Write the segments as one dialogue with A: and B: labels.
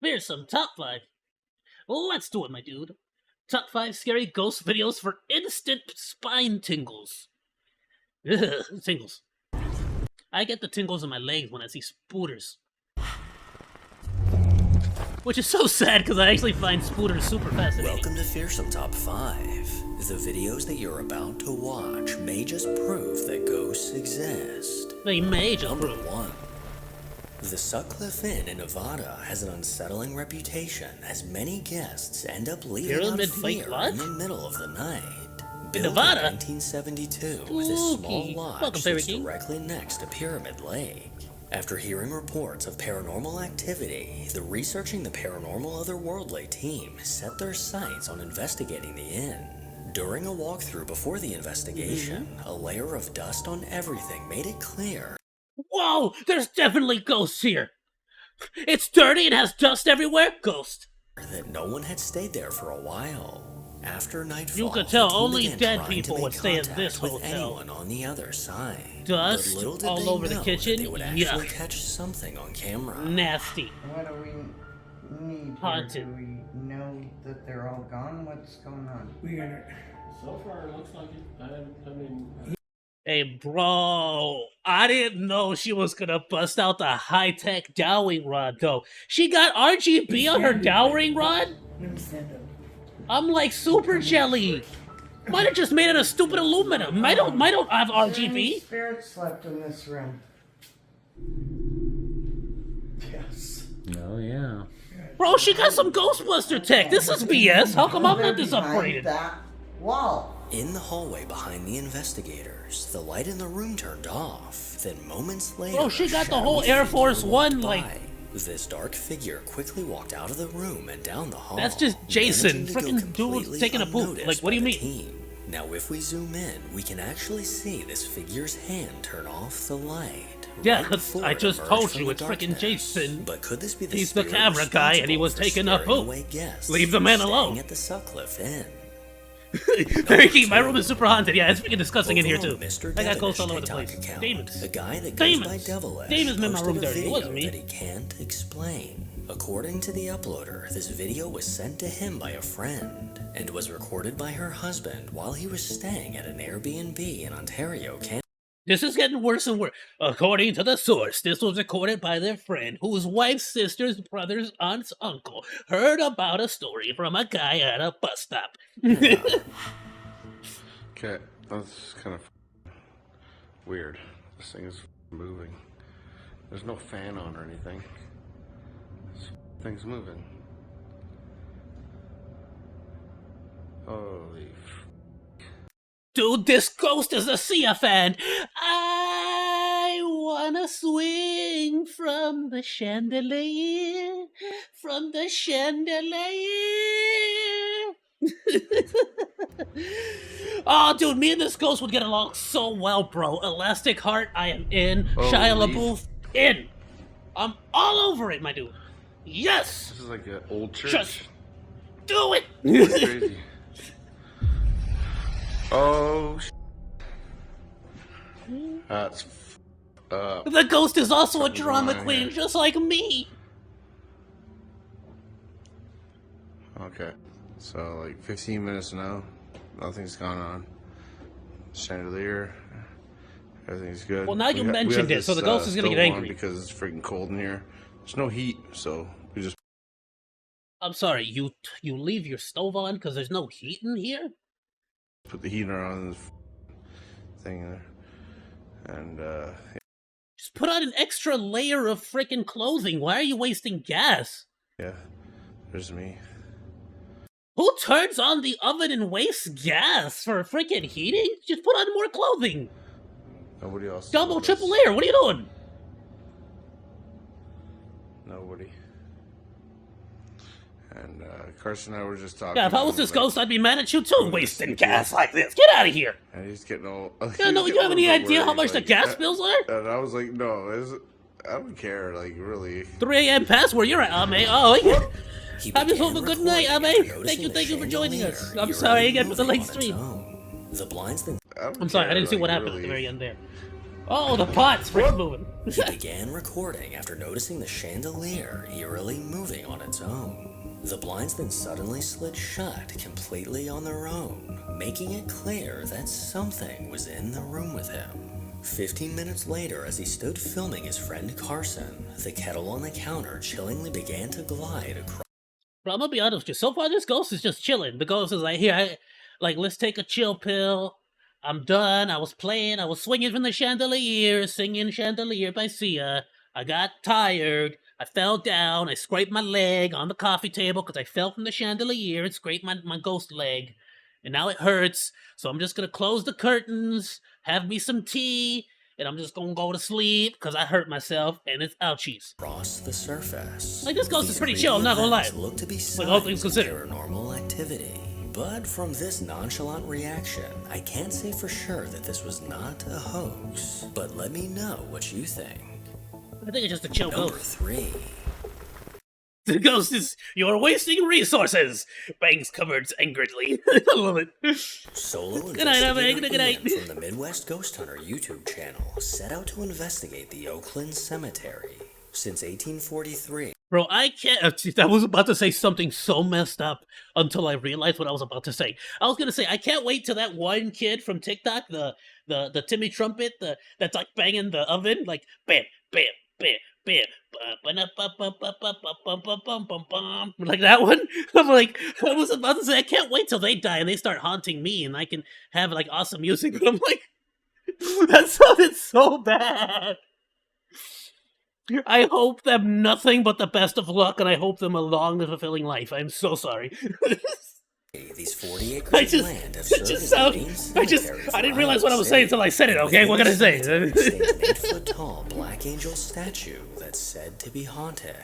A: Here's some top 5. Let's do it, my dude. Top 5 scary ghost videos for instant spine tingles. Ugh, tingles. I get the tingles in my legs when I see spooters. Which is so sad because I actually find spooters super fascinating.
B: Welcome to Fearsome Top 5. The videos that you're about to watch may just prove that ghosts exist.
A: They may just
B: Number
A: prove.
B: 1. The Sutcliffe Inn in Nevada has an unsettling reputation as many guests end up leaving out
A: Pyramid
B: fear
A: Fight
B: in the middle of the night.
A: In
B: Built
A: Nevada?
B: in 1972, this small lodge sits
A: King.
B: directly next to Pyramid Lake. After hearing reports of paranormal activity, the Researching the Paranormal Otherworldly team set their sights on investigating the inn. During a walkthrough before the investigation, a layer of dust on everything made it clear.
A: Whoa! There's definitely ghosts here! It's dirty and has dust everywhere? Ghost.
B: That no one had stayed there for a while. After nightfall,
A: You could tell
B: the team
A: only
B: began
A: dead
B: trying to
A: people
B: make
A: would stay in
B: contact
A: this
B: with
A: hotel.
B: anyone on the other side.
A: Dust
B: But little did
A: all
B: they
A: over the
B: know
A: kitchen?
B: that they would actually
A: Yuck.
B: catch something on camera.
A: Nasty.
C: What do we need here?
A: Haunted.
C: Do we know that they're all gone? What's going on?
D: We got it.
E: So far, it looks like it. I mean,
A: Hey, bro, I didn't know she was gonna bust out the high-tech dowering rod, though. She got RGB on her dowering rod?
D: Let me stand up.
A: I'm like super jelly. Might have just made it a stupid aluminum. I don't have
C: Are there any
A: RGB.
C: spirits left in this room?
D: Yes.
E: oh yeah.
A: Bro, she got some Ghostbuster tech. This is BS. How come I'm
C: They're
A: not this
C: behind
A: upgraded?
C: that wall.
B: In the hallway behind the investigators, the light in the room turned off. Then moments later,
A: Bro, she
B: a
A: got the whole
B: shadowy
A: Air Force
B: figure
A: One,
B: walked
A: like-
B: by. This dark figure quickly walked out of the room and down the hall.
A: That's just Jason,
B: managing to go
A: frickin' dude
B: completely
A: taking a poop.
B: unnoticed
A: Like, what do you
B: by
A: mean?
B: the team. Now, if we zoom in, we can actually see this figure's hand turn off the light.
A: Yeah,
B: right
A: 'cause
B: before
A: I
B: it
A: just
B: emerged
A: told
B: from
A: you
B: the
A: it's frickin'
B: darkness.
A: Jason.
B: But could this be the
A: He's the
B: spirit
A: camera guy, and he was
B: responsible
A: taking a
B: for
A: poop.
B: scaring away guests
A: Leave the man
B: from
A: alone.
B: staying at the Sutcliffe Inn?
A: Very my room is super haunted. Yeah, it's freaking disgusting in here
B: Overall,
A: too.
B: Mr.
A: I got
B: Devonish
A: ghosts all over the
B: TikTok
A: place.
B: account,
A: Demons.
B: a guy that goes by
A: Demons.
B: Devilish,
A: Demons made my
B: posted
A: room
B: a
A: dirty. It
B: video
A: wasn't me.
B: that he can't explain. According to the uploader, this video was sent to him by a friend and was recorded by her husband while he was staying at an Airbnb in Ontario, Canada.
A: This is getting worse and worse. According to the source, this was recorded by their friend, whose wife's sister's brother's aunt's uncle heard about a story from a guy at a bus stop.
F: Okay, that's kind of weird. This thing is moving. There's no fan on or anything. This thing's moving. Holy
A: Dude, this ghost is a Sia fan. I wanna swing from the chandelier, from the chandelier. Oh, dude, me and this ghost would get along so well, bro. Elastic Heart, I am in. Shia
F: Holy
A: LaBeouf, in. I'm all over it, my dude. Yes!
F: This is like an old church.
A: Just do it!
F: It's crazy. Oh, that's up.
A: The ghost is also a
F: Something's
A: drama
F: going on
A: queen,
F: here.
A: just like me.
F: Okay, so like 15 minutes now. Nothing's gone on. Chandelier. Everything's good.
A: Well, now you
F: We
A: mentioned
F: have
A: it, so the
F: this,
A: ghost is gonna get
F: stove on
A: angry.
F: because it's freaking cold in here. There's no heat, so we just
A: I'm sorry, you leave your stove on because there's no heat in here?
F: put the heater on this thing there. And
A: Just put on an extra layer of frickin' clothing. Why are you wasting gas?
F: yeah, there's me.
A: Who turns on the oven and wastes gas for frickin' heating? Just put on more clothing.
F: Nobody else.
A: Double,
F: does this.
A: triple layer. What are you doing?
F: Nobody. And Carson and I were just talking.
A: Yeah, if I was
F: and,
A: this
F: like,
A: ghost, I'd be mad at you too, wasting gas like this. Get out of here.
F: And he's getting all.
A: Yeah, no, you have any idea how much the gas bills are?
F: And I was like, no, I don't care, like, really.
A: 3 a.m. past where you're at, Ame. Oh, yeah.
B: He
A: Have yourself
B: began
A: a good night,
B: recording
A: Ame.
B: after
A: Thank you
B: noticing
A: for
B: the
A: joining us.
B: chandelier
A: I'm sorry again for the
B: moving
A: late
B: on its
A: stream.
B: own. The blinds that
F: I don't
A: I'm sorry, I
F: care,
A: didn't see
F: like,
A: what happened at
F: really.
A: the very end there. Oh, the pot's freaking moving.
B: He began recording after noticing the chandelier eerily moving on its own. The blinds then suddenly slid shut completely on their own, making it clear that something was in the room with him. 15 minutes later, as he stood filming his friend Carson, the kettle on the counter chillingly began to glide across.
A: Bro, I'm gonna be honest with you. So far, this ghost is just chilling. The ghost is like, here, let's take a chill pill. I'm done. I was playing. I was swinging from the chandelier, singing Chandelier by Sia. I got tired. I fell down. I scraped my leg on the coffee table because I fell from the chandelier and scraped my ghost leg. And now it hurts. So I'm just going to close the curtains, have me some tea, and I'm just going to go to sleep because I hurt myself and it's ouchies.
B: Across the surface.
A: Like, this ghost is
B: These
A: pretty chill, I'm not gonna lie.
B: events look to be
A: Like, all
B: signs
A: things
B: of
A: considered.
B: paranormal activity. But from this nonchalant reaction, I can't say for sure that this was not a hoax. But let me know what you think.
A: I think it's just a chill
B: Number
A: ghost.
B: 3.
A: The ghost is, you're wasting resources. Bangs cupboards angrily. I love it.
B: Solo
A: Good night, everybody.
B: investigator
A: Good night.
B: Ian from the Midwest Ghost Hunter YouTube channel set out to investigate the Oakland Cemetery. Since 1843,
A: Bro, I can't. I was about to say something so messed up until I realized what I was about to say. I was gonna say I can't wait till that one kid from TikTok, the Timmy Trumpet, that's like banging the oven, like bam, bam, bam, bam, like that one. I'm like, I was about to say I can't wait till they die and they start haunting me and I can have like awesome music. But I'm like, that sounded so bad. I hope them nothing but the best of luck, and I hope them a long and fulfilling life. I'm so sorry.
B: these 40 acres
A: I
B: of
A: just-
B: land have
A: it
B: served
A: just
B: as
A: sound-
B: the main
A: I just-
B: cemetery
A: I didn't
B: for
A: realize what I was
B: Iowa
A: saying until I said it, okay? What can I say?
B: Within the cemetery stands an 8-foot tall black angel statue that's said to be haunted.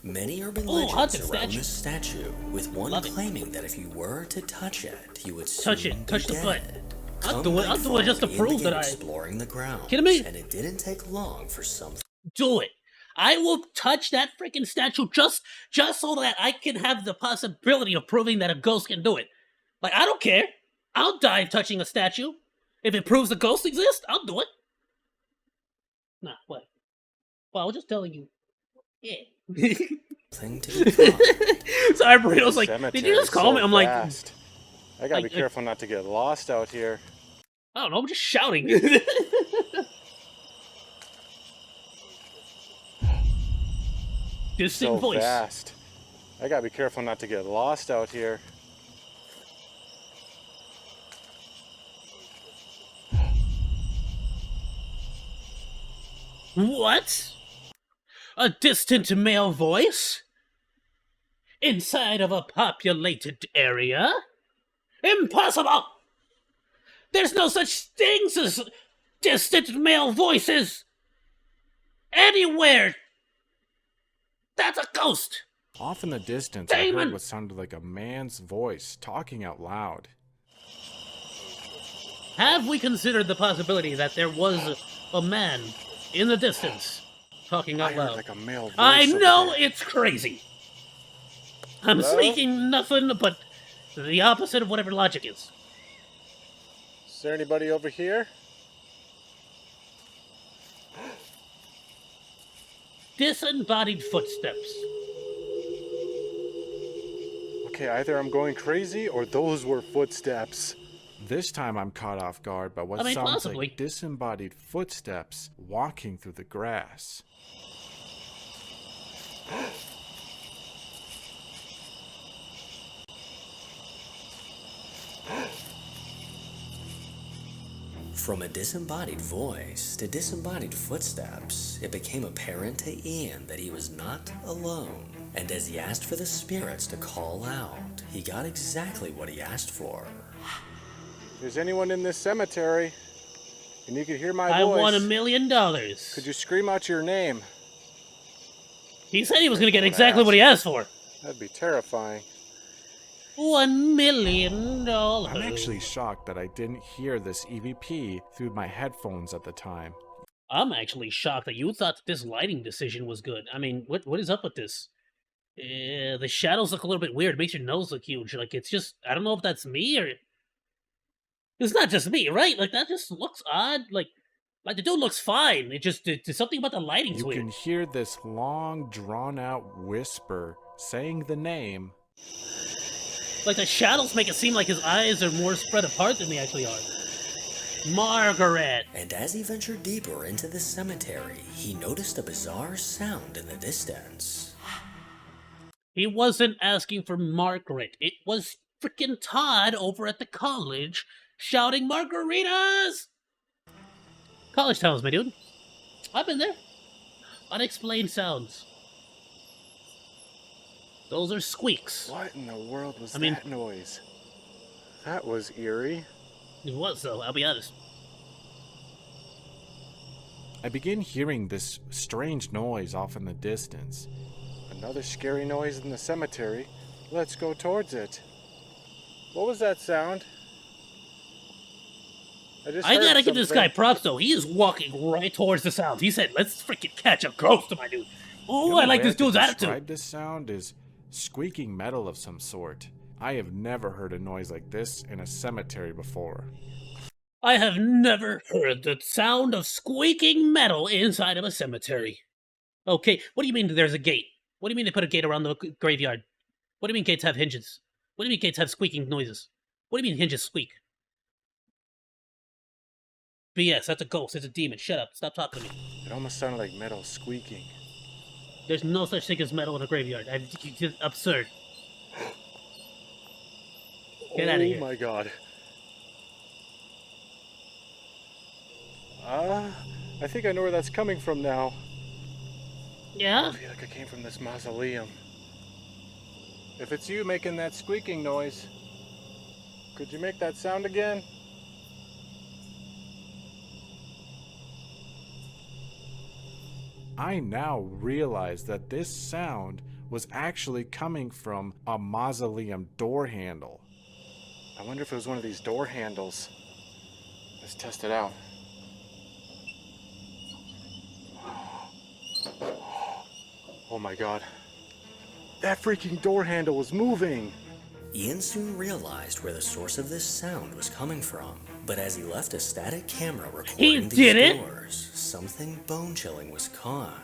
B: Many urban
A: Oh,
B: legends
A: haunted
B: surround
A: statue.
B: this statue, with one
A: Love it.
B: claiming that if you were to touch it, you would
A: Touch
B: soon
A: it. Touch
B: be
A: the foot.
B: dead.
A: I'll
B: Come
A: do it. I'll do it just to
B: nightfall, Ian
A: prove that
B: began
A: I-
B: exploring the grounds,
A: Kidding me?
B: and it didn't take long for some
A: Do it. I will touch that freaking statue just so that I can have the possibility of proving that a ghost can do it. Like, I don't care. I'll die touching a statue. If it proves the ghost exists, I'll do it. Nah, what? Well, I was just telling you. Yeah.
B: thing to be found.
A: Sorry, Burrito's like, did you just call me? I'm like,
G: I gotta be
A: like-
G: careful not to get lost out here.
A: I don't know, I'm just shouting. Distant
G: So
A: voice.
G: fast. I gotta be careful not to get lost out here.
A: What? A distant male voice? Inside of a populated area? Impossible! There's no such things as distant male voices! Anywhere! That's a ghost!
H: Off in the distance, I
A: Damon!
H: heard what sounded like a man's voice talking out loud.
A: Have we considered the possibility that there was a man in the distance talking
G: I
A: out
G: heard
A: loud?
G: like a male voice.
A: I
G: over
A: know
G: there.
A: it's crazy. I'm
G: Hello?
A: speaking nothing but the opposite of whatever logic is.
G: Is there anybody over here?
A: Disembodied footsteps.
G: Okay, either I'm going crazy or those were footsteps.
H: This time I'm caught off guard by what
A: I mean,
H: sounds
A: possibly.
H: like disembodied footsteps walking through the grass.
B: From a disembodied voice to disembodied footsteps, it became apparent to Ian that he was not alone. And as he asked for the spirits to call out, he got exactly what he asked for.
G: If there's anyone in this cemetery and you can hear my
A: I
G: voice,
A: won $1 million.
G: could you scream out your name?
A: He said he was going to get
G: Don't
A: exactly
G: ask.
A: what he asked for.
G: That'd be terrifying.
A: $1 million.
H: I'm actually shocked that I didn't hear this EVP through my headphones at the time.
A: I'm actually shocked that you thought that this lighting decision was good. I mean, what is up with this? The shadows look a little bit weird. It makes your nose look huge. Like, it's just, I don't know if that's me or... It's not just me, right? Like, that just looks odd. Like, Like, the dude looks fine. It just, there's something about the lighting's
H: You
A: weird.
H: can hear this long, drawn-out whisper saying the name.
A: Like, the shadows make it seem like his eyes are more spread apart than they actually are. Margaret!
B: And as he ventured deeper into the cemetery, he noticed a bizarre sound in the distance.
A: He wasn't asking for Margaret. It was frickin' Todd over at the college shouting margaritas! College towns, my dude. I've been there. Unexplained sounds. Those are squeaks.
G: What in the world was
A: I mean-
G: that noise? That was eerie.
A: It was, though, I'll be honest.
H: I begin hearing this strange noise off in the distance.
G: Another scary noise in the cemetery. Let's go towards it. What was that sound?
A: I
G: heard
A: gotta give this guy
G: something.
A: props, though. He is walking right towards the sound. He said, let's freaking catch a ghost, my dude. Oh,
H: The
A: I
H: only
A: like
H: way
A: this
H: could
A: dude's attitude.
H: describe this sound is squeaking metal of some sort. I have never heard a noise like this in a cemetery before.
A: I have never heard the sound of squeaking metal inside of a cemetery. Okay, what do you mean there's a gate? What do you mean they put a gate around the graveyard? What do you mean gates have hinges? What do you mean gates have squeaking noises? What do you mean hinges squeak? BS, that's a ghost, it's a demon. Shut up, stop talking to me.
G: It almost sounded like metal squeaking.
A: There's no such thing as metal in a graveyard. It's absurd. Get out of here.
G: Oh my god. I think I know where that's coming from now.
A: Yeah?
G: I feel like it came from this mausoleum. If it's you making that squeaking noise, could you make that sound again?
H: I now realize that this sound was actually coming from a mausoleum door handle.
G: I wonder if it was one of these door handles. Let's test it out. Oh my god. That freaking door handle was moving!
B: Ian soon realized where the source of this sound was coming from, but as he left a static camera recording
A: did
B: these
A: it?
B: doors, something bone-chilling was caught.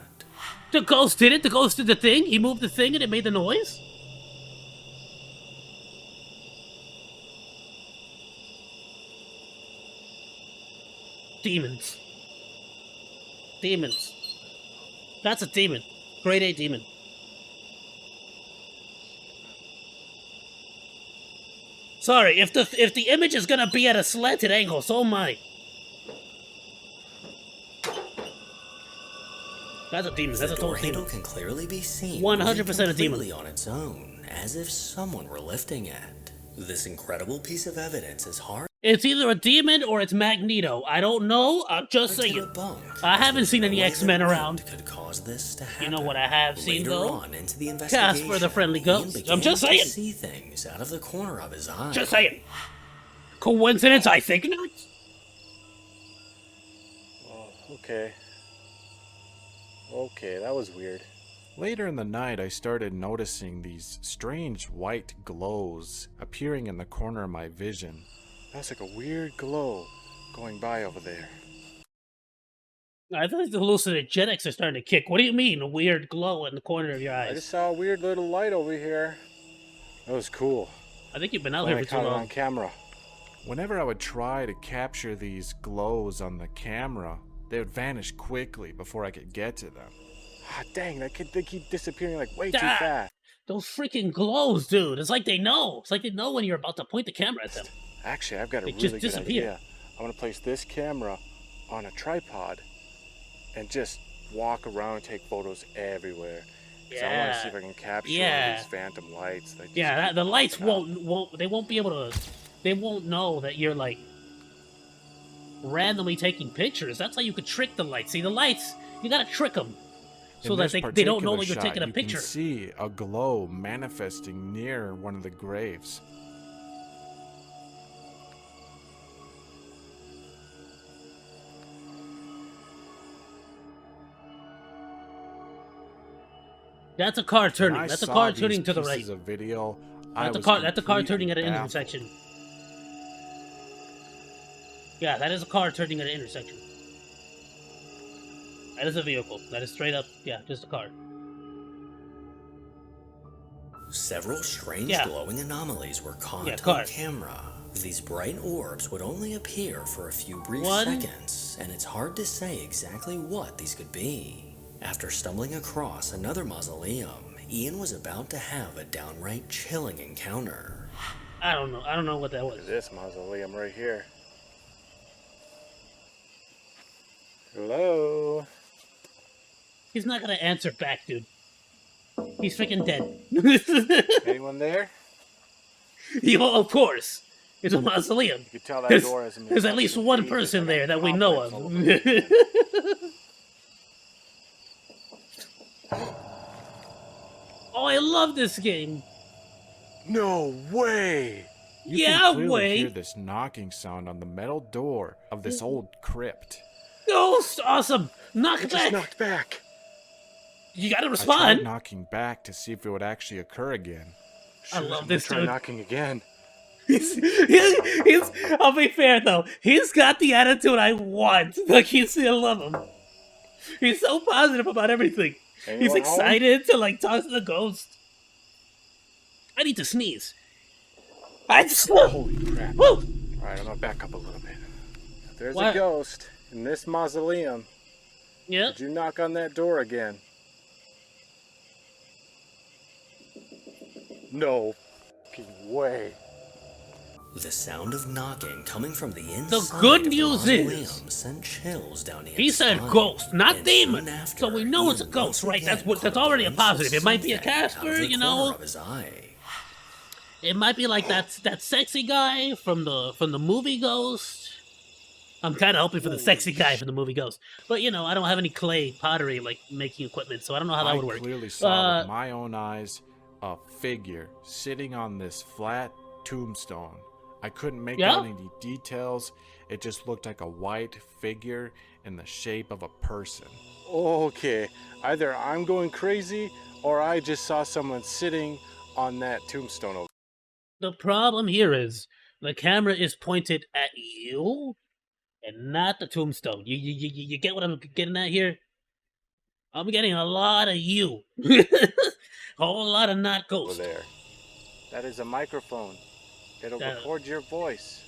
A: The ghost did it? The ghost did the thing? He moved the thing and it made the noise? Demons. Demons. That's a demon. Grade A demon. Sorry, if the image is gonna be at a slanted angle, so am I. That's a demon. That's a
B: The door
A: total
B: handle
A: demon.
B: can clearly be seen
A: 100% a
B: moving
A: demon.
B: completely on its own, as if someone were lifting it. This incredible piece of evidence is hard
A: It's either a demon or it's Magneto. I don't know. I'm just
B: to
A: saying.
B: debunk.
A: I
B: as
A: haven't
B: there's
A: seen
B: no
A: any
B: way
A: X-Men
B: that
A: around.
B: wind could cause this to happen.
A: You know what I have seen,
B: Later
A: though?
B: on into the investigation,
A: Casper the Friendly
B: Ian
A: Ghost.
B: began
A: I'm just
B: to
A: saying.
B: see things out of the corner of his eye.
A: Just saying. Coincidence? I think not.
G: Oh, okay. Okay, that was weird.
H: Later in the night, I started noticing these strange white glows appearing in the corner of my vision.
G: That's like a weird glow going by over there.
A: I think the hallucinogenics are starting to kick. What do you mean, a weird glow in the corner of your
G: I
A: eyes?
G: just saw a weird little light over here. That was cool.
A: I think you've been out
G: When
A: here
G: I
A: for too
G: caught it on
A: long.
G: camera.
H: Whenever I would try to capture these glows on the camera, they would vanish quickly before I could get to them.
G: Ah, dang, they keep disappearing like way too
A: Ah.
G: fast.
A: Those freaking glows, dude. It's like they know. It's like they know when you're about to point the camera at them.
G: Actually, I've got a
A: They
G: really
A: just
G: good
A: disappear.
G: idea. I'm gonna place this camera on a tripod and just walk around and take photos everywhere. 'Cause I want to see if I can capture all these phantom lights. That just
A: Yeah,
G: keep
A: the lights
G: popping up.
A: won't. They won't be able to. They won't know that you're like randomly taking pictures. That's how you could trick the lights. See, the lights, you gotta trick them so
H: In
A: that
H: this
A: they don't know
H: particular
A: that you're
H: shot,
A: taking a
H: you
A: picture.
H: can see a glow manifesting near one of the graves.
A: That's a car
H: When
A: turning.
H: I
A: That's a
H: saw
A: car
H: these
A: turning to the right.
H: pieces of video, I
A: That's a
H: was
A: car. That's a car
H: completely
A: turning at an
H: baffled.
A: intersection. Yeah, that is a car turning at an intersection. That is a vehicle. That is straight up, yeah, just a car.
B: Several strange
A: Yeah.
B: glowing anomalies were caught
A: Yeah,
B: on
A: car.
B: camera. These bright orbs would only appear for a few brief
A: One.
B: seconds, and it's hard to say exactly what these could be. After stumbling across another mausoleum, Ian was about to have a downright chilling encounter.
A: I don't know what that was.
G: This mausoleum right here. Hello?
A: He's not gonna answer back, dude. He's freaking dead.
G: Anyone there?
A: Yo, of course. It's a mausoleum.
G: You could tell that door hasn't been
A: There's at
G: touched
A: least
G: in
A: one
G: ages,
A: person
G: like
A: there
G: a
A: that we know of.
G: confidence level.
A: Oh, I love this game.
G: No way!
H: You
A: Yeah,
H: can clearly
A: wait.
H: hear this knocking sound on the metal door of this old crypt.
A: Ghost, awesome. Knock
G: It
A: back.
G: just knocked back.
A: You gotta
H: I tried
A: respond.
H: knocking back to see if it would actually occur again.
A: I
G: Shoot,
A: love
G: I'm
A: this
G: gonna try
A: dude.
G: knocking again.
A: He's, I'll be fair though. He's got the attitude I want. Like I love him. He's so positive about everything. He's
G: Anyone home?
A: excited to like talk to the ghost. I need to sneeze. I just
G: Holy crap.
A: Woo!
G: Alright, I'm gonna back up a little bit. If there's
A: What?
G: a ghost in this mausoleum,
A: Yeah.
G: did you knock on that door again? No fucking way.
B: The sound of knocking coming from the inside
A: good
B: of the
A: news
B: mausoleum
A: is,
B: sent chills down Ian's
A: He said
B: spine,
A: ghost, not
B: and
A: demon.
B: soon after,
A: So we know it's a
B: Ian
A: ghost,
B: once
A: right? That's
B: again
A: that's
B: caught
A: already a
B: glimpse of
A: positive. It might be a
B: something out of
A: Casper,
B: the
A: you
B: corner
A: know.
B: of his eye.
A: It might be like that sexy guy from the movie Ghost. I'm kind of hoping for the sexy guy from the movie Ghost, but you know I don't have any clay pottery like making equipment, so I don't know how that would work.
H: I clearly saw with my own eyes a figure sitting on this flat tombstone. I couldn't make
A: Yeah?
H: out any details. It just looked like a white figure in the shape of a person.
G: Okay, either I'm going crazy or I just saw someone sitting on that tombstone over.
A: The problem here is the camera is pointed at you and not the tombstone. You get what I'm getting at here? I'm getting a lot of you. A whole lot of not
G: over
A: ghost.
G: there. That is a microphone. It'll
A: That-
G: record your voice.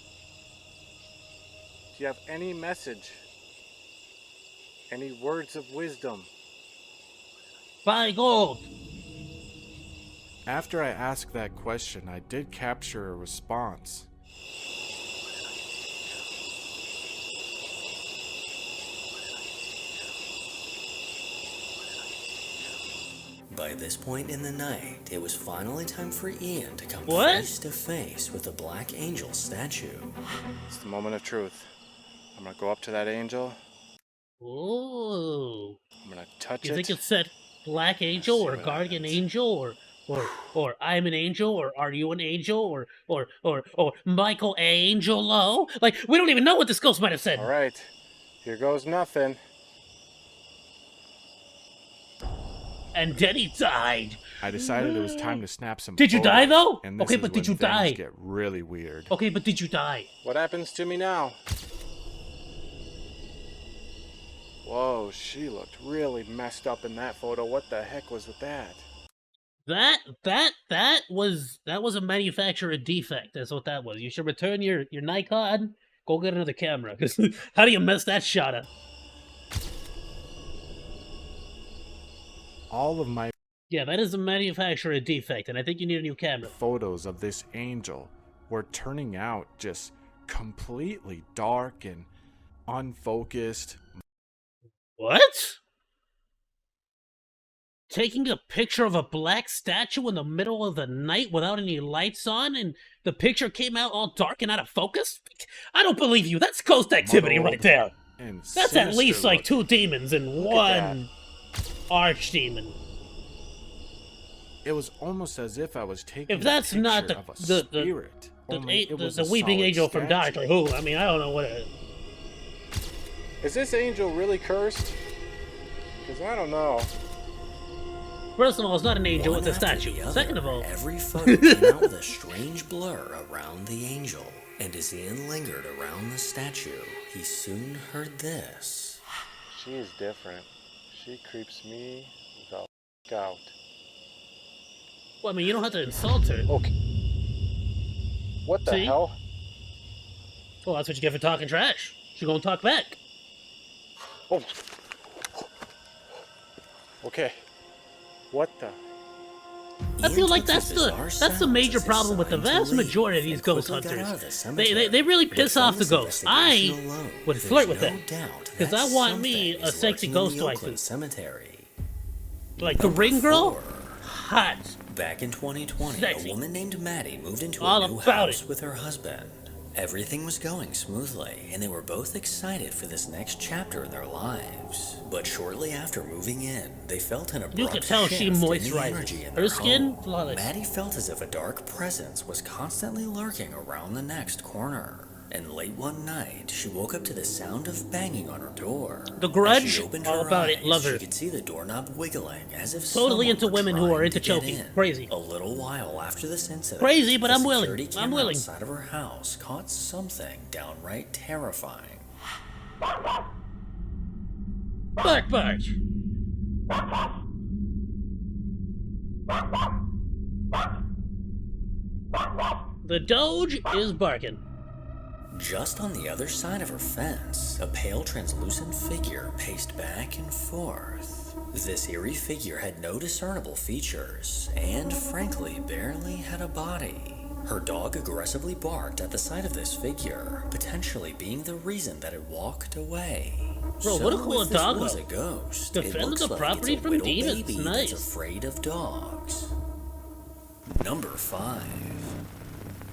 G: Do you have any message? Any words of wisdom?
A: Buy gold.
H: After I asked that question, I did capture a response.
B: By this point in the night, it was finally time for Ian to come
A: What?
B: face to face with the Black Angel statue.
G: It's the moment of truth. I'm gonna go up to that angel.
A: Oh.
G: I'm gonna touch
A: You
G: it.
A: think it said Black Angel
G: See
A: or
G: what
A: Guardian
G: happens.
A: Angel or I'm an angel or are you an angel or Michael Angelo? Like we don't even know what this ghost might have said.
G: All right, here goes nothing.
A: And then he died.
H: I decided it was time to snap some
A: Did you die,
H: photos,
A: though?
H: And this
A: Okay,
H: is
A: but did
H: when
A: you die?
H: things get really weird.
A: Okay, but did you die?
G: What happens to me now? Whoa, she looked really messed up in that photo. What the heck was with that?
A: That was a manufacturer defect. That's what that was. You should return your Nikon. Go get another camera. Because how do you mess that shot up?
H: All of my
A: Yeah, that is a manufacturer defect, and I think you need a new camera.
H: photos of this angel were turning out just completely dark and unfocused.
A: What? Taking a picture of a black statue in the middle of the night without any lights on, and the picture came out all dark and out of focus? I don't believe you. That's ghost activity
H: Muddled
A: right there.
H: And
A: That's at least like
H: sinister
A: 2 demons and
G: Look at
A: 1 archdemon.
H: It was almost as if I was taking
A: If that's
H: a picture
A: not the-
H: of a
A: the-
H: spirit. only it was
A: The
H: a
A: weeping
H: solid
A: angel from
H: statue.
A: Doctor Who. I mean, I don't know what it is.
G: Is this angel really cursed? Because I don't know.
A: First of all, it's not an angel,
B: One
A: it's a
B: after
A: statue.
B: the other,
A: Second of all,
B: every photo came out with a strange blur around the angel. And as Ian lingered around the statue, he soon heard this.
G: She is different. She creeps me the f out.
A: Well, I mean, you don't have to insult her.
G: Okay. What the
A: See?
G: hell?
A: Well, that's what you get for talking trash. She gonna talk back.
G: Oh. Okay. What the?
A: I feel like that's the major problem with the vast majority of these ghost hunters. They really piss off the ghosts. I would flirt with them because I want me a sexy ghost waifu. Like the ring girl, hot.
B: Back in 2020,
A: Sexy.
B: a woman named Maddie moved into
A: All
B: a new
A: about
B: house
A: it.
B: with her husband. Everything was going smoothly, and they were both excited for this next chapter in their lives. But shortly after moving in, they felt an abrupt
A: You could tell
B: shift
A: she
B: in the
A: moisturizes.
B: energy in
A: Her
B: their
A: skin,
B: home.
A: flawless.
B: Maddie felt as if a dark presence was constantly lurking around the next corner. And late one night, she woke up to the sound of banging on her door.
A: The
B: As
A: Grudge,
B: she opened
A: all
B: her
A: about
B: eyes,
A: it, love her.
B: She could see the doorknob wiggling as if
A: Totally
B: someone
A: into
B: were
A: women who are
B: trying
A: into
B: to get
A: choking.
B: in.
A: Crazy.
B: A little while after this incident,
A: Crazy, but
B: the
A: I'm willing.
B: security
A: I'm
B: camera
A: willing.
B: outside of her house caught something downright terrifying.
A: Bark, bark. The Doge is barking.
B: Just on the other side of her fence, a pale translucent figure paced back and forth. This eerie figure had no discernible features, and frankly barely had a body. Her dog aggressively barked at the sight of this figure, potentially being the reason that it walked away.
A: Bro, what a cool
B: if this
A: doggo.
B: was a ghost,
A: Defended
B: it looks
A: the
B: like
A: property
B: it's a
A: from
B: little
A: demons.
B: baby
A: Nice.
B: that's afraid of dogs. Number 5.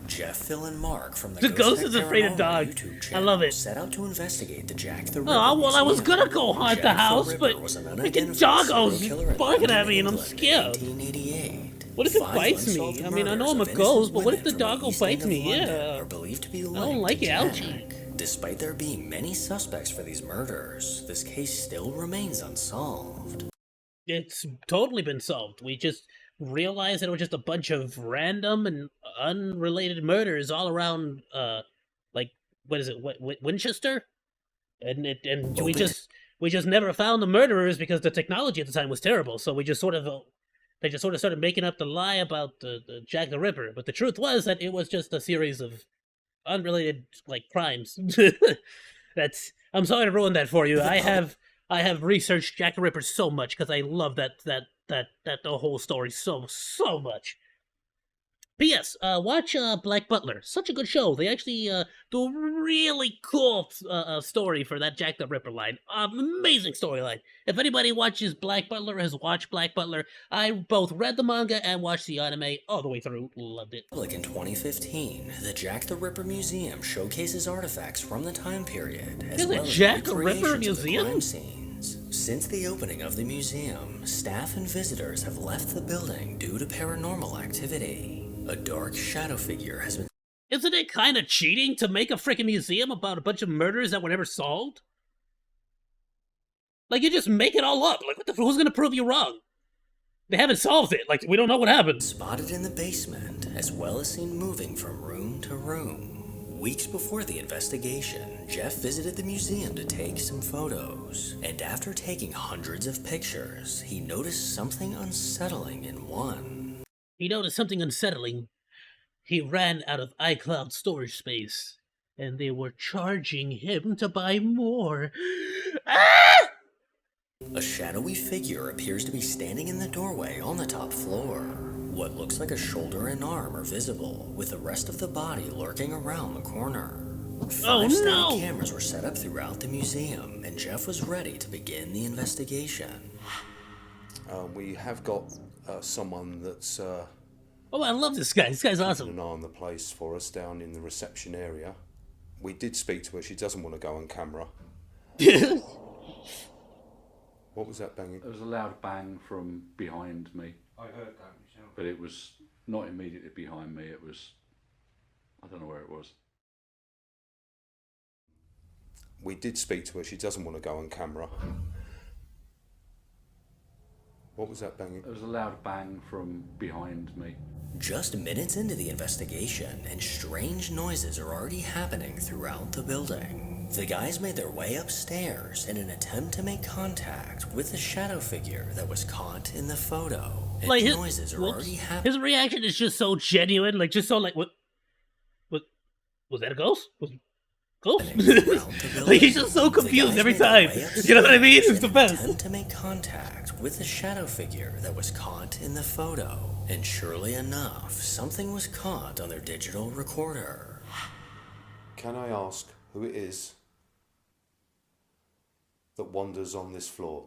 B: Jeff, Phil, and Mark from the
A: Ghost is afraid of
B: Paranormal
A: dogs.
B: YouTube
A: I
B: channel
A: love it.
B: set out to investigate the Jack the Ripper
A: Oh, well, I was
B: Museum.
A: gonna go haunt the
B: Jack
A: house,
B: Ripper
A: but
B: was an
A: freaking
B: unidentified serial
A: doggo's
B: killer in
A: barking at
B: London,
A: me and I'm
B: England in
A: scared.
B: 1888.
A: What if it
B: 5
A: bites me?
B: unsolved
A: I mean, I know I'm a
B: murders of
A: ghost, but what if
B: innocent
A: the
B: women from
A: doggo
B: East End
A: bites
B: of
A: me?
B: London
A: Yeah.
B: are believed to be
A: I don't
B: linked
A: like
B: to
A: it.
B: Jack.
A: Ouchie.
B: Despite there being many suspects for these murders, this case still remains unsolved.
A: It's totally been solved. We just realized that it was just a bunch of random and unrelated murders all around, like, what is it, Winchester? And we just never found the murderers because the technology at the time was terrible. So we just sort of, they just sort of started making up the lie about the Jack the Ripper. But the truth was that it was just a series of unrelated, like, crimes. I'm sorry to ruin that for you. I have researched Jack the Ripper so much because I love that the whole story so much. P.S. Watch Black Butler. Such a good show. They actually do a really cool story for that Jack the Ripper line. Amazing storyline. If anybody watches Black Butler, has watched Black Butler, I both read the manga and watched the anime all the way through. Loved it.
B: In 2015, the Jack the Ripper Museum showcases artifacts from the time period, as
A: There's a
B: well as
A: Jack the Ripper
B: recreations of the
A: museum?
B: crime scenes. Since the opening of the museum, staff and visitors have left the building due to paranormal activity. A dark shadow figure has been...
A: Isn't it kind of cheating to make a freaking museum about a bunch of murders that were never solved? Like, you just make it all up. Like, who's gonna prove you wrong? They haven't solved it. Like, we don't know what happened.
B: spotted in the basement, as well as seen moving from room to room. Weeks before the investigation, Jeff visited the museum to take some photos, and after taking hundreds of pictures, he noticed something unsettling in one.
A: He noticed something unsettling. He ran out of iCloud storage space, and they were charging him to buy more. Ah!
B: A shadowy figure appears to be standing in the doorway on the top floor. What looks like a shoulder and arm are visible, with the rest of the body lurking around the corner. 5 steady cameras were set up throughout the museum, and Jeff was ready to begin the investigation.
I: We have got someone that's
A: Oh, I love this guy. This guy's
I: keeping
A: awesome.
I: an eye on the place for us down in the reception area. We did speak to her. She doesn't want to go on camera. What was that banging?
E: There was a loud bang from behind me. I heard that myself. But it was not immediately behind me. It was, I don't know where it was.
I: We did speak to her. She doesn't want to go on camera. What was that banging?
E: There was a loud bang from behind me.
B: Just minutes into the investigation, and strange noises are already happening throughout the building. The guys made their way upstairs in an attempt to make contact with the shadow figure that was caught in the photo. And
A: Like
B: noises are already happening.
A: His reaction is just so genuine, like just so like what was that a ghost? Ghost? Like he's just so confused every time. You know what I mean? It's the best.
B: Attempt to make contact with the shadow figure that was caught in the photo. And surely enough, something was caught on their digital recorder.
I: Can I ask who it is that wanders on this floor?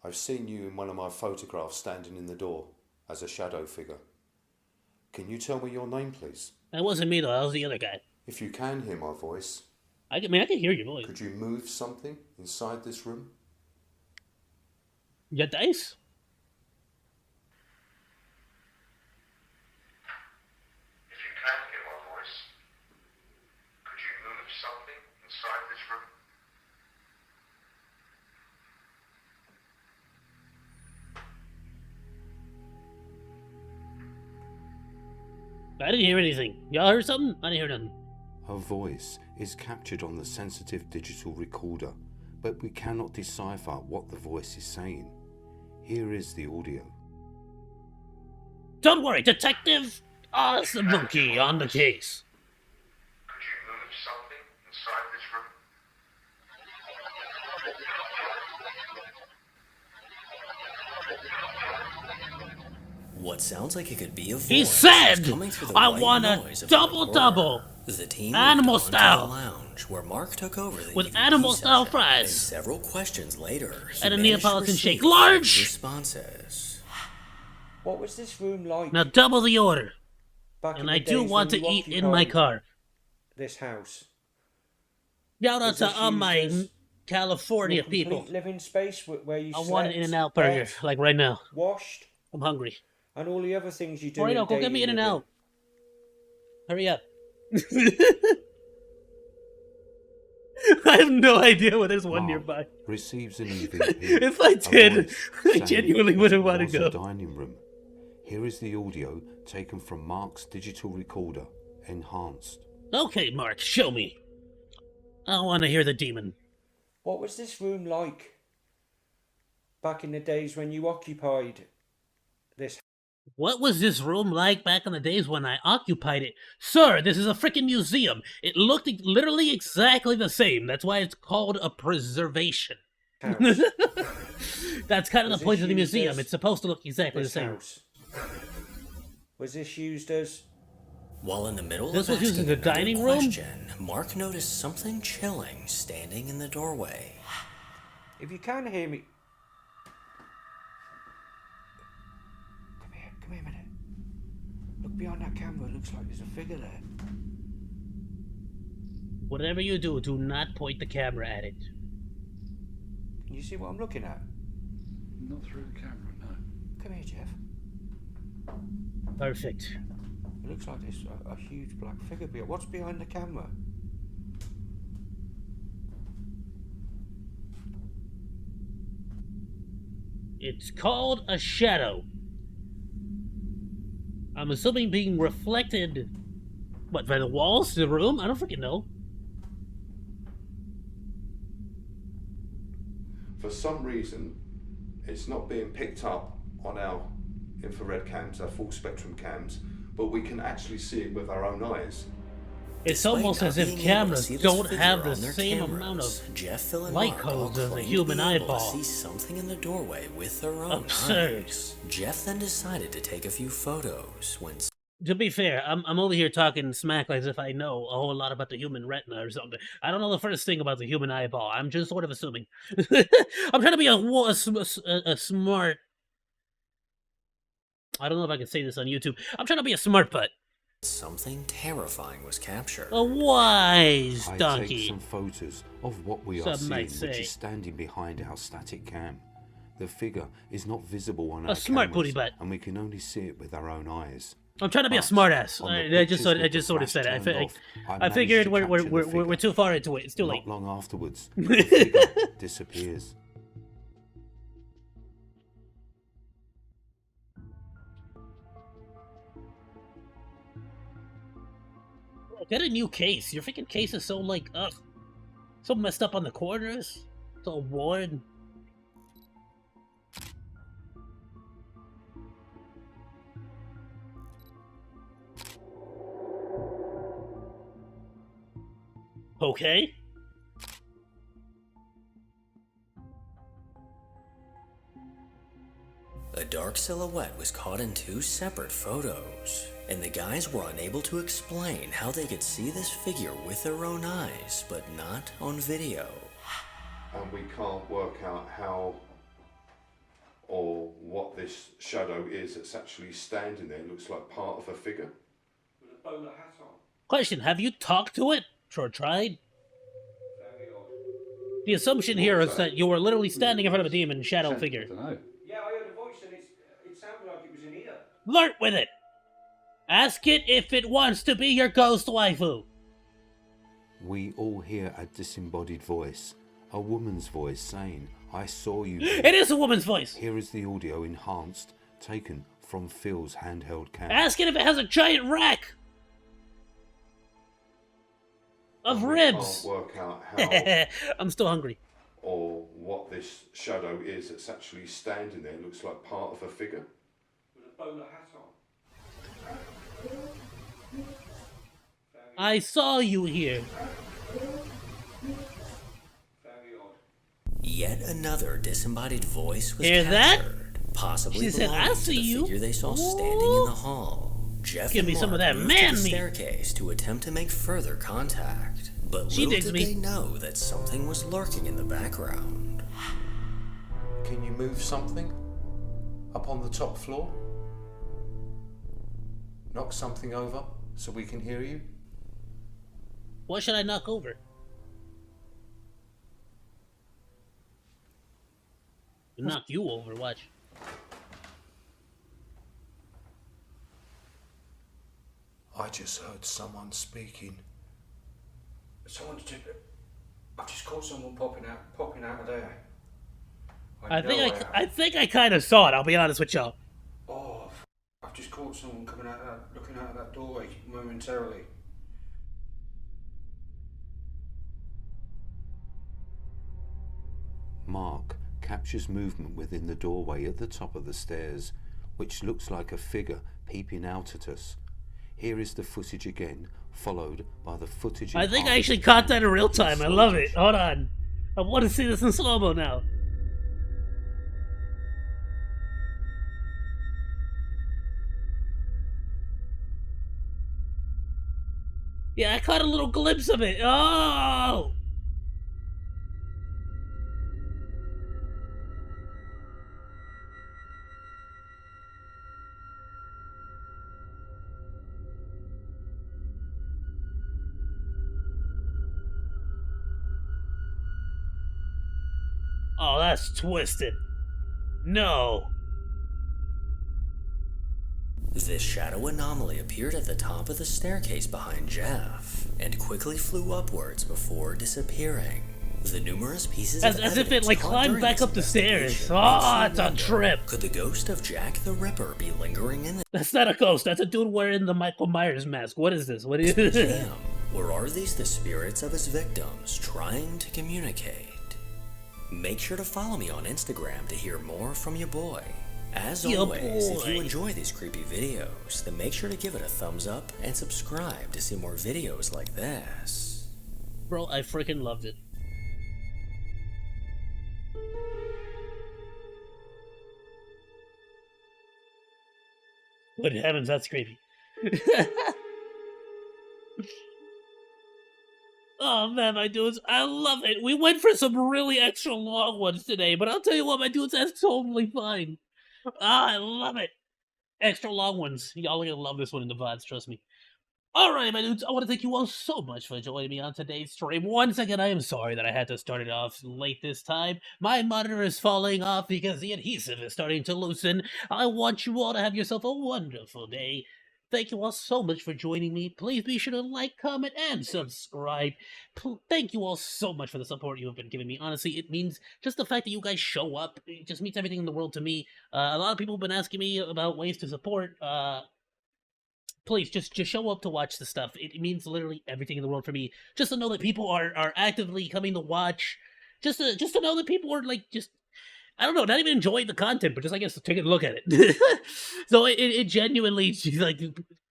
I: I've seen you in one of my photographs standing in the door as a shadow figure. Can you tell me your name, please?
A: That wasn't me though, that was the other guy.
I: If you can hear my voice...
A: I can hear your voice.
I: Could you move something inside this room?
A: You got dice?
I: If you can hear my voice, could you move something inside this room?
A: I didn't hear anything. Y'all heard something? I didn't hear nothing.
J: Her voice is captured on the sensitive digital recorder, but we cannot decipher what the voice is saying. Here is the audio.
A: Don't worry, Detective Awesome Monkey on the case.
I: Could you move something inside this room?
B: What sounds like it could be a voice.
A: He said,
B: coming through the
A: I
B: white
A: want a
B: noise of
A: double-double.
B: The team
A: Animal
B: moved on to
A: style.
B: the lounge where Mark took over the
A: With
B: EVP
A: animal-style
B: session,
A: fries.
B: And several questions later, he
A: And a
B: managed to
A: Neapolitan
B: receive
A: shake.
B: a few
A: Large!
B: responses.
D: What was this room like?
A: Now double the order.
D: Back in
A: And
D: the
A: I do
D: days
A: want to
D: when you
A: eat in my
D: occupied
A: car.
D: This house.
A: Shout out
D: Was
A: to
D: this
A: all
D: used
A: my
D: as
A: California
D: your complete
A: people.
D: living space where you
A: I
D: slept,
A: want an In-N-Out burger,
D: ate,
A: like right now.
D: washed,
A: I'm hungry.
D: and all the other things you do.
A: Moreno,
D: in
A: go get
D: daily
A: me In-N-Out. Hurry up. I have no idea where there's one
J: Mark
A: nearby.
J: receives an EVP.
A: If I
J: A
A: did,
J: voice
A: I
J: saying
A: genuinely
J: that
A: wouldn't
J: it
A: want to
J: was
A: go.
J: a dining room. Here is the audio taken from Mark's digital recorder, enhanced.
A: Okay, Mark, show me. I want to hear the demon.
D: What was this room like? Back in the days when you occupied this.
A: What was this room like back in the days when I occupied it? Sir, this is a freaking museum. It looked literally exactly the same. That's why it's called a preservation.
D: House.
A: That's kind of
D: Was
A: the point
D: this
A: of the
D: used
A: museum.
D: as
A: It's supposed to look exactly the
D: this
A: same.
D: house. Was this used as?
B: While in the middle
A: This
B: of
A: was used
B: asking
A: as a
B: another
A: dining room?
B: question, Mark noticed something chilling standing in the doorway.
D: If you can hear me. Come here a minute. Look behind that camera. It looks like there's a figure there.
A: Whatever you do, do not point the camera at it.
D: Can you see what I'm looking at?
E: Not through the camera, no.
D: Come here, Jeff.
A: Perfect.
D: It looks like there's a huge black figure behind. What's behind the camera?
A: It's called a shadow. I'm assuming being reflected, what, by the walls of the room? I don't freaking know.
I: For some reason, it's not being picked up on our infrared cams, our full spectrum cams, but we can actually see it with our own eyes.
A: It's
B: Despite
A: almost
B: not
A: as if
B: being able to
A: cameras
B: see this
A: don't
B: figure
A: have the
B: on their
A: same
B: cameras,
A: amount of
B: Jeff, Phil, and
A: light
B: Mark all
A: codes as a
B: claimed
A: human
B: to be able
A: eyeball.
B: to see something in the doorway with their own
A: Absurd.
B: eyes. Jeff then decided to take a few photos when
A: To be fair, I'm over here talking smack like as if I know a whole lot about the human retina or something. I don't know the first thing about the human eyeball. I'm just sort of assuming. I'm trying to be a smart... I don't know if I can say this on YouTube. I'm trying to be a smart butt.
B: something terrifying was captured.
A: A wise
J: I
A: donkey.
J: take some photos of what we are
A: Some
J: seeing,
A: might
J: which
A: say.
J: is standing behind our static cam. The figure is not visible on
A: A
J: our
A: smart
J: cameras,
A: booty butt.
J: and we can only see it with our own eyes.
A: I'm trying to be a
J: But
A: smartass.
J: on the
A: I just
J: pictures with
A: I just
J: the
A: sort of
J: flash
A: said it.
J: turned off,
A: I
J: managed
A: figured
J: to
A: we're
J: capture the figure.
A: too far into it. It's too late.
J: Not long afterwards, the figure disappears.
A: Get a new case. Your freaking case is so, like, ugh. So messed up on the corners. It's all worn. Okay.
B: A dark silhouette was caught in 2 separate photos, and the guys were unable to explain how they could see this figure with their own eyes, but not on video.
I: And we can't work out how or what this shadow is that's actually standing there. It looks like part of a figure.
D: With a bowler hat on.
A: Question, have you talked to it? Or tried? The assumption here is that you were literally standing in front of a demon shadow figure.
E: I don't know.
D: Yeah, I heard a voice and it sounded like it was in here.
A: Flirt with it! Ask it if it wants to be your ghost waifu.
J: We all hear a disembodied voice, a woman's voice saying, "I saw you."
A: It is a woman's voice!
J: Here is the audio enhanced, taken from Phil's handheld camera.
A: Ask it if it has a giant rack of ribs.
I: We can't work out how
A: I'm still hungry.
I: or what this shadow is that's actually standing there. It looks like part of a figure.
D: With a bowler hat on.
A: I saw you here.
D: Very odd.
B: Yet another disembodied voice was
A: Hear that?
B: captured, possibly
A: She said,
B: belonging
A: "I
B: to
A: see
B: the
A: you."
B: figure they saw standing in the hall. Jeff
A: Give
B: and
A: me some of
B: Mark
A: that
B: moved
A: man
B: to the
A: meat.
B: staircase to attempt to make further contact, but
A: She
B: little
A: digs
B: did
A: me.
B: they know that something was lurking in the background.
J: Can you move something up on the top floor? Knock something over so we can hear you?
A: What should I knock over? Knock you over, watch.
J: I just heard someone speaking.
D: Someone's just... I've just caught someone popping out of there.
A: I think I kind of saw it, I'll be honest with y'all.
D: Oh, I've just caught someone coming out of that, looking out of that doorway momentarily.
J: Mark captures movement within the doorway at the top of the stairs, which looks like a figure peeping out at us. Here is the footage again, followed by the footage.
A: I think I actually caught that in real time. I love it. Hold on. I want to see this in slow-mo now. Yeah, I caught a little glimpse of it. Oh! Oh, that's twisted. No.
B: This shadow anomaly appeared at the top of the staircase behind Jeff, and quickly flew upwards before disappearing. The numerous pieces of
A: As if it,
B: evidence
A: like,
B: caught
A: climbed
B: during
A: back
B: this
A: up the stairs.
B: investigation
A: Oh,
B: makes
A: it's
B: you
A: a
B: wonder,
A: trip.
B: Could the ghost of Jack the Ripper be lingering in the
A: That's not a ghost. That's a dude wearing the Michael Myers mask. What is this? What is this?
B: museum? Or are these the spirits of his victims trying to communicate? Make sure to follow me on Instagram to hear more from your boy. As
A: Yo
B: always, if you
A: boy.
B: enjoy these creepy videos, then make sure to give it a thumbs up and subscribe to see more videos like this.
A: Bro, I freaking loved it. Good heavens, that's creepy. Oh man, my dudes, I love it. We went for some really extra long ones today, but I'll tell you what, my dudes, that's totally fine. Ah, I love it. Extra long ones. Y'all are gonna love this one in the VODs, trust me. Alright, my dudes, I want to thank you all so much for joining me on today's stream. Once again, I am sorry that I had to start it off late this time. My monitor is falling off because the adhesive is starting to loosen. I want you all to have yourself a wonderful day. Thank you all so much for joining me. Please be sure to like, comment, and subscribe. Thank you all so much for the support you have been giving me. Honestly, it means just the fact that you guys show up. It just means everything in the world to me. A lot of people have been asking me about ways to support, please just show up to watch the stuff. It means literally everything in the world for me. Just to know that people are actively coming to watch. Just to know that people are like just, I don't know, not even enjoying the content, but just I guess taking a look at it. So it genuinely like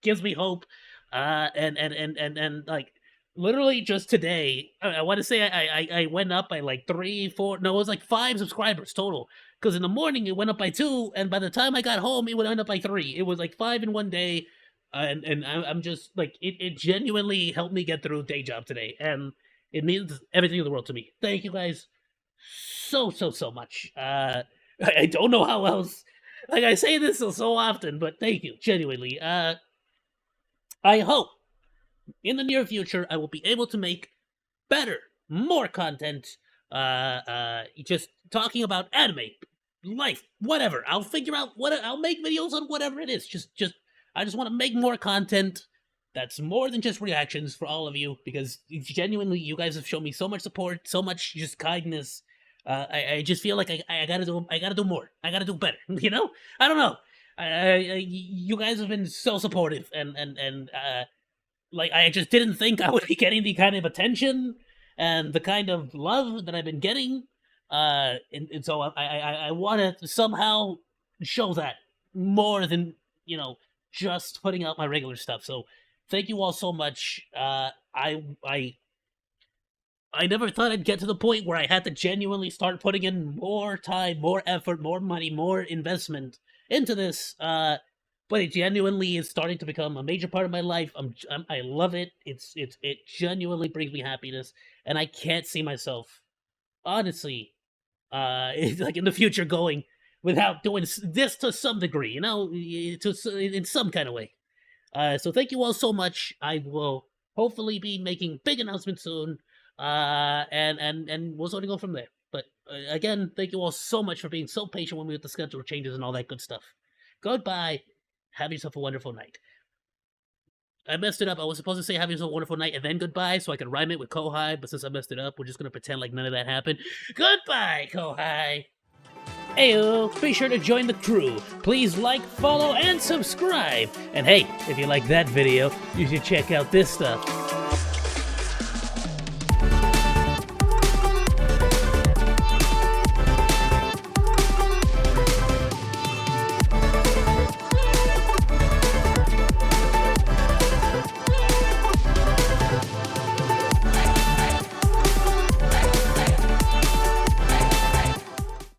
A: gives me hope. And like literally just today, I want to say I went up by like 3, 4, no, it was like 5 subscribers total. Because in the morning it went up by 2, and by the time I got home it went up by 3. It was like 5 in one day, and I'm just like it genuinely helped me get through day job today, and it means everything in the world to me. Thank you guys so much. I don't know how else. Like I say this so often, but thank you genuinely. I hope in the near future I will be able to make better, more content. Just talking about anime, life, whatever. I'll figure out I'll make videos on whatever it is. I just want to make more content that's more than just reactions for all of you, because genuinely you guys have shown me so much support, so much just kindness. I just feel like I gotta do more. I gotta do better. You know? I don't know. You guys have been so supportive, and like I just didn't think I would be getting the kind of attention and the kind of love that I've been getting. And so I want to somehow show that more than, you know, just putting out my regular stuff. So thank you all so much. I never thought I'd get to the point where I had to genuinely start putting in more time, more effort, more money, more investment into this. But it genuinely is starting to become a major part of my life. I love it. It genuinely brings me happiness, and I can't see myself, honestly, like in the future going without doing this to some degree, you know, in some kind of way. So thank you all so much. I will hopefully be making big announcements soon, and we'll sort of go from there. But again, thank you all so much for being so patient with me with the schedule changes and all that good stuff. Goodbye. Have yourself a wonderful night. I messed it up. I was supposed to say have yourself a wonderful night and then goodbye so I could rhyme it with Kohai, but since I messed it up, we're just going to pretend like none of that happened. Goodbye, Kohai! Ayoo, be sure to join the crew. Please like, follow, and subscribe. And hey, if you like that video, you should check out this stuff.